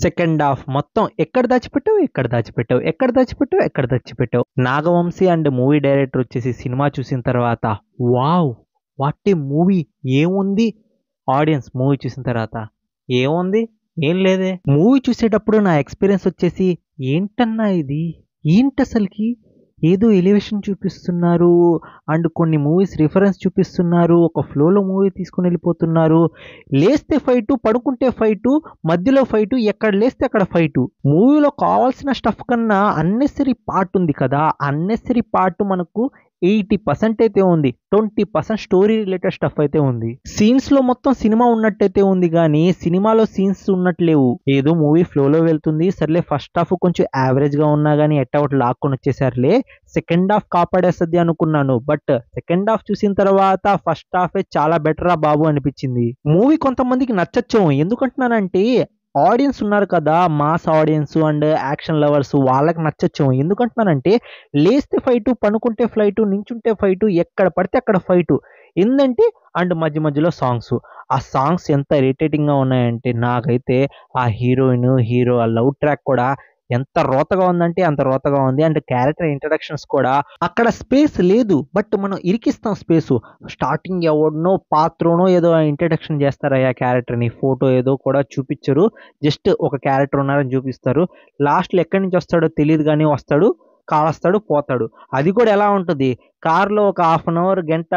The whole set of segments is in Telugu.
సెకండ్ హాఫ్ మొత్తం ఎక్కడ దాచిపెట్టావు ఎక్కడ దాచిపెట్టావు ఎక్కడ దాచిపెట్టావు ఎక్కడ దాచిపెట్టావు. నాగవంశీ అండ్ మూవీ డైరెక్టర్ వచ్చేసి సినిమా చూసిన తర్వాత వావ్ వాట్ ఏ మూవీ ఏముంది. ఆడియన్స్ మూవీ చూసిన తర్వాత ఏముంది, ఏం లేదే. మూవీ చూసేటప్పుడు నా ఎక్స్పీరియన్స్ వచ్చేసి ఏంటన్నా ఇది, ఏంటి అసలుకి ఏదో ఎలివేషన్ చూపిస్తున్నారు అండ్ కొన్ని మూవీస్ రిఫరెన్స్ చూపిస్తున్నారు, ఒక ఫ్లోలో మూవీ తీసుకుని వెళ్ళిపోతున్నారు. లేస్తే ఫైటు, పడుకుంటే ఫైటు, మధ్యలో ఫైటు, ఎక్కడ లేస్తే అక్కడ ఫైటు. మూవీలో కావాల్సిన స్టఫ్ కన్నా అన్నెసరీ పార్ట్ ఉంది కదా, అన్నెసరీ పార్ట్ మనకు 80% అయితే ఉంది, 20% స్టోరీ రిలేటెడ్ స్టఫ్ అయితే ఉంది. సీన్స్ లో మొత్తం సినిమా ఉన్నట్టయితే ఉంది కానీ సినిమాలో సీన్స్ ఉన్నట్లేవు. ఏదో మూవీ ఫ్లోలో వెళ్తుంది, సర్లే ఫస్ట్ హాఫ్ కొంచెం యావరేజ్ గా ఉన్నా కానీ ఎట్టవట్ లాక్కొని వచ్చేసారులే, సెకండ్ హాఫ్ కాపాడేస్తుంది అనుకున్నాను. బట్ సెకండ్ హాఫ్ చూసిన తర్వాత ఫస్ట్ హాఫే చాలా బెటర్ బాబు అనిపించింది. మూవీ కొంతమందికి నచ్చచ్చు, ఎందుకంటున్నానంటే ఆడియన్స్ ఉన్నారు కదా, mass audience and action lovers, వాళ్ళకి నచ్చచ్చు. ఎందుకంటున్నానంటే లేస్తే ఫైటు, పనుకుంటే ఫ్లైటు, నించుంటే ఫైటు, ఎక్కడ పడితే అక్కడ ఫైటు ఏందంటే, అండ్ మధ్య మధ్యలో సాంగ్స్. ఆ సాంగ్స్ ఎంత ఇరిటేటింగ్గా ఉన్నాయంటే నాకైతే ఆ హీరోయిన్ హీరో ఆ లవ్ ట్రాక్ కూడా ఎంత రోతగా ఉందంటే అంత రోతగా ఉంది. అండ్ క్యారెక్టర్ ఇంట్రడక్షన్స్ కూడా అక్కడ స్పేస్ లేదు, బట్ మనం ఇరికిస్తాం స్పేసు. స్టార్టింగ్ ఎవడనో పాత్రనో ఏదో ఇంట్రడక్షన్ చేస్తారు ఆ క్యారెక్టర్ని, ఫోటో ఏదో కూడా చూపించరు, జస్ట్ ఒక క్యారెక్టర్ ఉన్నారని చూపిస్తారు. లాస్ట్లో ఎక్కడి నుంచి వస్తాడో తెలియదు కానీ వస్తాడు, కావస్తాడు, పోతాడు. అది కూడా ఎలా ఉంటుంది, కార్లో ఒక 1/2 అవర్ గంట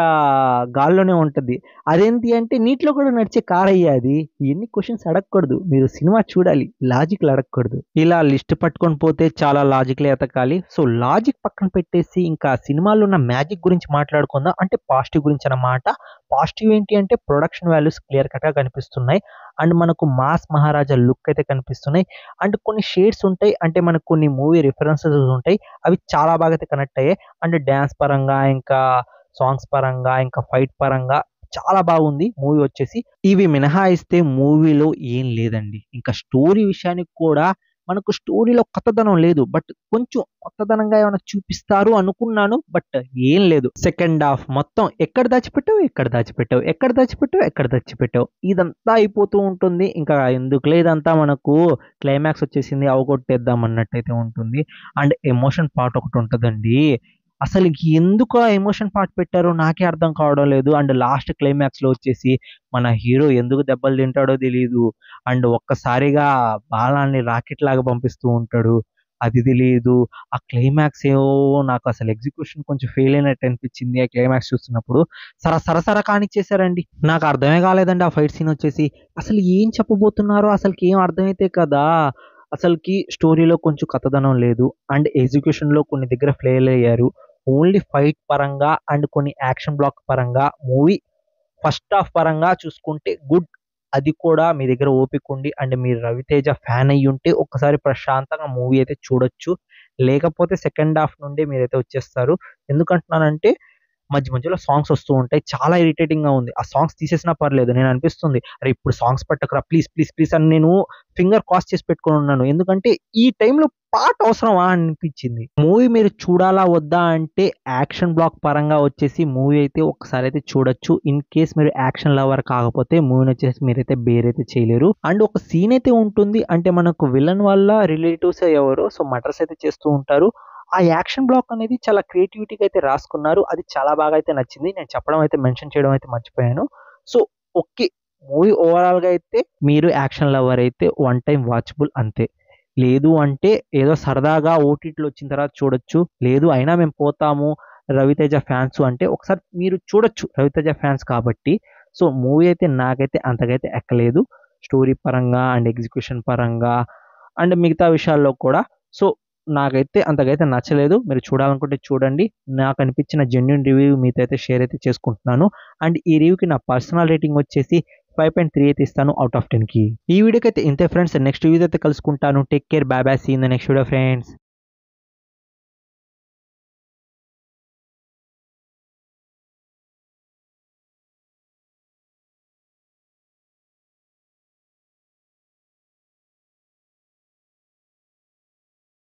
గాల్లోనే ఉంటుంది. అదేంటి అంటే నీటిలో కూడా నడిచే కార్ అయ్యా అది. ఎన్ని క్వశ్చన్స్ అడగకూడదు, మీరు సినిమా చూడాలి, లాజిక్లు అడగకూడదు. ఇలా లిస్ట్ పట్టుకొని పోతే చాలా లాజిక్లే ఎతకాలి. సో లాజిక్ పక్కన పెట్టేసి ఇంకా సినిమాలో ఉన్న మ్యాజిక్ గురించి మాట్లాడుకుందాం. అంటే పాజిటివ్ గురించి అన్నమాట. పాజిటివ్ ఏంటి అంటే ప్రొడక్షన్ వాల్యూస్ క్లియర్ కట్గా కనిపిస్తున్నాయి అండ్ మనకు మాస్ మహారాజా లుక్ అయితే కనిపిస్తున్నాయి. అండ్ కొన్ని షేడ్స్ ఉంటాయి, అంటే మనకు కొన్ని మూవీ రిఫరెన్సెస్ ఉంటాయి, అవి చాలా బాగా అయితే కనెక్ట్ అయ్యాయి. అండ్ డ్యాన్స్ పరంగా, ఇంకా సాంగ్స్ పరంగా, ఇంకా ఫైట్ పరంగా చాలా బాగుంది మూవీ వచ్చేసి. ఇవి మినహాయిస్తే మూవీలో ఏం లేదండి. ఇంకా స్టోరీ విషయానికి కూడా మనకు స్టోరీలో కొత్తదనం లేదు, బట్ కొంచెం కొత్తదనంగా ఏమైనా చూపిస్తారు అనుకున్నాను, బట్ ఏం లేదు. సెకండ్ హాఫ్ మొత్తం ఎక్కడ దాచిపెట్టావు ఎక్కడ దాచిపెట్టావు ఎక్కడ దాచిపెట్టావు ఎక్కడ దాచిపెట్టావు ఇదంతా అయిపోతూ ఉంటుంది. ఇంకా ఎందుకులే ఇదంతా, మనకు క్లైమాక్స్ వచ్చేసింది అవగొట్టేద్దాం అన్నట్టయితే ఉంటుంది. అండ్ ఎమోషన్ పార్ట్ ఒకటి ఉంటుందండి, అసలు ఎందుకు ఆ ఎమోషన్ పార్ట్ పెట్టారో నాకే అర్థం కావడం లేదు. అండ్ లాస్ట్ క్లైమాక్స్లో వచ్చేసి మన హీరో ఎందుకు దెబ్బలు తింటాడో తెలియదు, అండ్ ఒక్కసారిగా బాణాన్ని రాకెట్ లాగా పంపిస్తూ ఉంటాడు, అది తెలియదు. ఆ క్లైమాక్స్ ఏమో నాకు అసలు ఎగ్జిక్యూషన్ కొంచెం ఫెయిల్ అయినట్టు అనిపించింది. ఆ క్లైమాక్స్ చూస్తున్నప్పుడు సరసర కానిచ్చేసారండి, నాకు అర్థమే కాలేదండి ఆ ఫైట్ సీన్ వచ్చేసి. అసలు ఏం చెప్పబోతున్నారో అసలుకి ఏం అర్థమైతే కదా, అసలుకి స్టోరీలో కొంచెం కథదనం లేదు అండ్ ఎగ్జిక్యూషన్లో కొన్ని దగ్గర ఫెయిల్ అయ్యారు. ఓన్లీ ఫైట్ పరంగా అండ్ కొన్ని యాక్షన్ బ్లాక్ పరంగా మూవీ ఫస్ట్ హాఫ్ పరంగా చూసుకుంటే గుడ్. అది కూడా మీ దగ్గర ఓపిక ఉండి అండ్ మీరు రవితేజ ఫ్యాన్ అయ్యి ఉంటే ఒక్కసారి ప్రశాంతంగా మూవీ అయితే చూడొచ్చు. లేకపోతే సెకండ్ హాఫ్ నుండి మీరైతే వచ్చేస్తారు. ఎందుకంటున్నానంటే మధ్య మధ్యలో సాంగ్స్ వస్తూ ఉంటాయి, చాలా ఇరిటేటింగ్ గా ఉంది. ఆ సాంగ్స్ తీసేసినా పర్లేదు, నేను అనిపిస్తుంది అరే ఇప్పుడు సాంగ్స్ పెట్టకురా ప్లీజ్ ప్లీజ్ ప్లీజ్ అని నేను ఫింగర్ క్రాస్ చేసి పెట్టుకుని ఉన్నాను. ఎందుకంటే ఈ టైంలో పాట అవసరమా అనిపించింది. మూవీ మీరు చూడాలా వద్దా అంటే యాక్షన్ బ్లాక్ పరంగా వచ్చేసి మూవీ అయితే ఒకసారి అయితే చూడొచ్చు. ఇన్ కేస్ మీరు యాక్షన్ లవర్ కాకపోతే మూవీని వచ్చేసి మీరైతే బేర్ అయితే చేయలేరు. అండ్ ఒక సీన్ అయితే ఉంటుంది, అంటే మనకు విలన్ వల్ల రిలేటివ్స్ ఎవరో సో మర్డర్స్ అయితే చేస్తూ ఉంటారు. ఆ యాక్షన్ బ్లాక్ అనేది చాలా క్రియేటివిటీగా అయితే రాసుకున్నారు, అది చాలా బాగా అయితే నచ్చింది. నేను చెప్పడం అయితే మెన్షన్ చేయడం అయితే మర్చిపోయాను. సో ఓకే, మూవీ ఓవరాల్గా అయితే మీరు యాక్షన్ లవర్ అయితే వన్ టైం వాచబుల్ అంతే. లేదు అంటే ఏదో సరదాగా ఓటీటీలో వచ్చిన తర్వాత చూడొచ్చు, లేదు అయినా మేము పోతాము రవితేజ ఫ్యాన్స్ అంటే ఒకసారి మీరు చూడొచ్చు, రవితేజ ఫ్యాన్స్ కాబట్టి. సో మూవీ అయితే నాకైతే అంతకైతే ఎక్కలేదు, స్టోరీ పరంగా అండ్ ఎగ్జిక్యూషన్ పరంగా అండ్ మిగతా విషయాల్లో కూడా. సో నాకైతే అంతకైతే నచ్చలేదు. మీరు చూడాలనుకుంటే చూడండి. నాకు అనిపించిన జెన్యూన్ రివ్యూ మీతో అయితే షేర్ అయితే చేసుకుంటున్నాను. అండ్ ఈ రివ్యూకి నా పర్సనల్ రేటింగ్ వచ్చేసి 5.3 అయితే ఇస్తాను అవుట్ ఆఫ్ 10కి. ఈ వీడియోకి అయితే ఇంతే ఫ్రెండ్స్, నెక్స్ట్ వీడియో అయితే కలుసుకుంటాను. Take care, bye bye, see in the next video friends.